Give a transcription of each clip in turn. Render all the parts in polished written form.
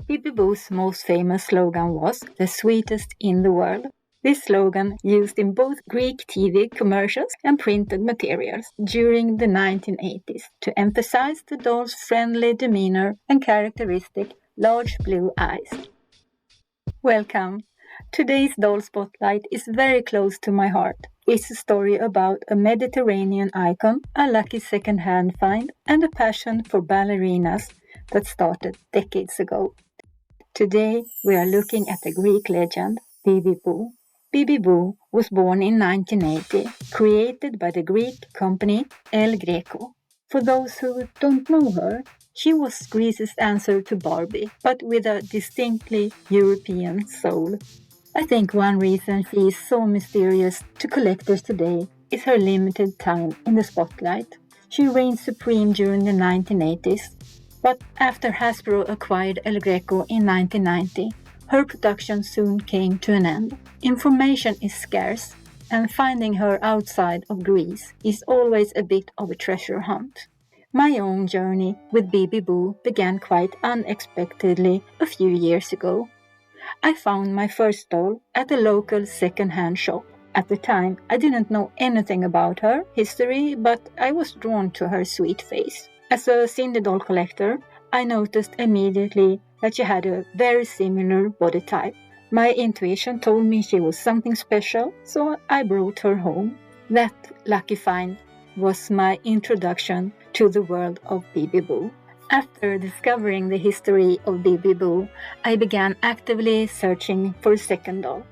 Bibi-bo's most famous slogan was "the sweetest in the world." This slogan used in both Greek TV commercials and printed materials during the 1980s to emphasize the doll's friendly demeanor and characteristic large blue eyes. Welcome! Today's doll spotlight is very close to my heart. It's a story about a Mediterranean icon, a lucky second-hand find, and a passion for ballerinas that started decades ago. Today we are looking at the Greek legend, Bibi-bo. Bibi-bo was born in 1980, created by the Greek company Greco. For those who don't know her, she was Greece's answer to Barbie, but with a distinctly European soul. I think one reason she is so mysterious to collectors today is her limited time in the spotlight. She reigned supreme during the 1980s, but after Hasbro acquired El Greco in 1990, her production soon came to an end. Information is scarce, and finding her outside of Greece is always a bit of a treasure hunt. My own journey with Bibi-bo began quite unexpectedly a few years ago. I found my first doll at a local second-hand shop. At the time, I didn't know anything about her history, but I was drawn to her sweet face. As a Sindy doll collector, I noticed immediately that she had a very similar body type. My intuition told me she was something special, so I brought her home. That lucky find was my introduction to the world of Bibi-bo. After discovering the history of Bibi-bo, I began actively searching for a second doll.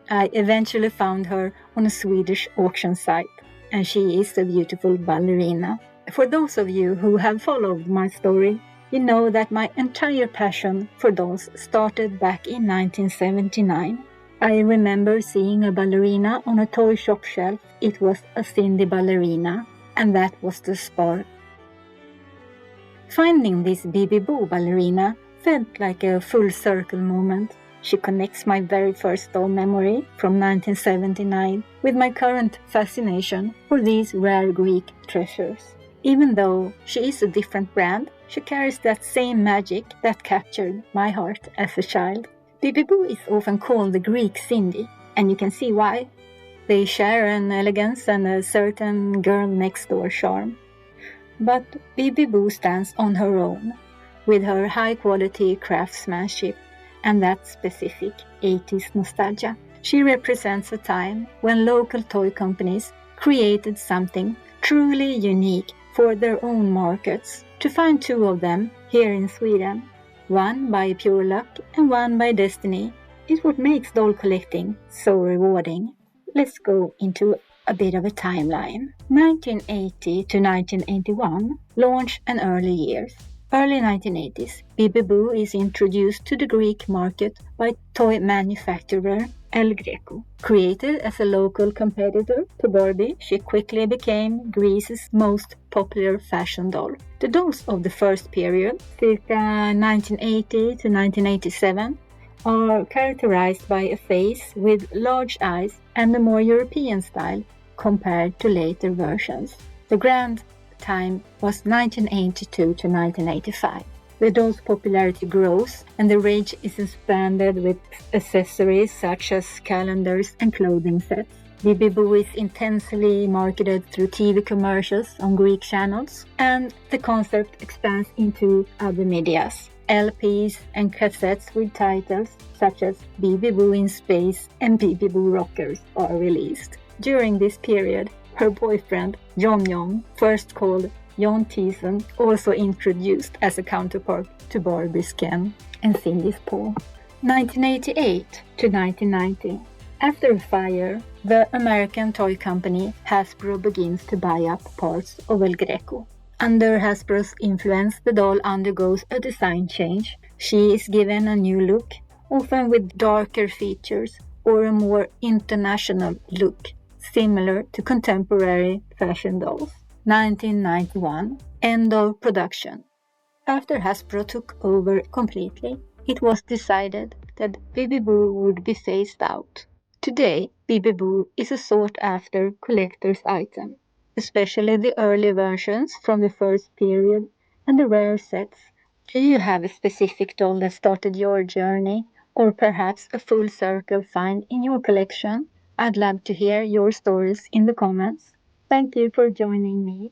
I eventually found her on a Swedish auction site, and she is a beautiful ballerina. For those of you who have followed my story, you know that my entire passion for dolls started back in 1979. I remember seeing a ballerina on a toy shop shelf. It was a Sindy ballerina, and that was the spark. Finding this Bibi-bo ballerina felt like a full circle moment. She connects my very first doll memory from 1979 with my current fascination for these rare Greek treasures. Even though she is a different brand, she carries that same magic that captured my heart as a child. Bibi-bo is often called the Greek Sindy, and you can see why. They share an elegance and a certain girl-next-door charm. But Bibi-bo stands on her own, with her high-quality craftsmanship and that specific 80s nostalgia. She represents a time when local toy companies created something truly unique for their own markets. To find two of them here in Sweden, one by pure luck and one by destiny, is what makes doll collecting so rewarding. Let's go into a bit of a timeline. 1980 to 1981, launch and early years. Early 1980s, Bibi-bo is introduced to the Greek market by toy manufacturer El Greco. Created as a local competitor to Barbie, she quickly became Greece's most popular fashion doll. The dolls of the first period, circa 1980 to 1987, are characterized by a face with large eyes and a more European style compared to later versions. The grand time was 1982 to 1985. The doll's popularity grows and the range is expanded with accessories such as calendars and clothing sets. Bibi-bo is intensely marketed through TV commercials on Greek channels, and the concept expands into other medias. LPs and cassettes with titles such as Bibi-bo in Space and Bibi-bo Rockers are released. During this period, her boyfriend, John, first called John Thiessen, also introduced as a counterpart to Barbie's Ken and Cindy's Paul. 1988 to 1990. After a fire, the American toy company Hasbro begins to buy up parts of El Greco. Under Hasbro's influence, the doll undergoes a design change. She is given a new look, often with darker features or a more international look, similar to contemporary fashion dolls. 1991, end of production. After Hasbro took over completely, it was decided that Bibi-bo would be phased out. Today, Bibi-bo is a sought-after collector's item, especially the early versions from the first period and the rare sets Do you have a specific doll that started your journey, or perhaps a full circle find in your collection? I'd love to hear your stories in the comments. Thank you for joining me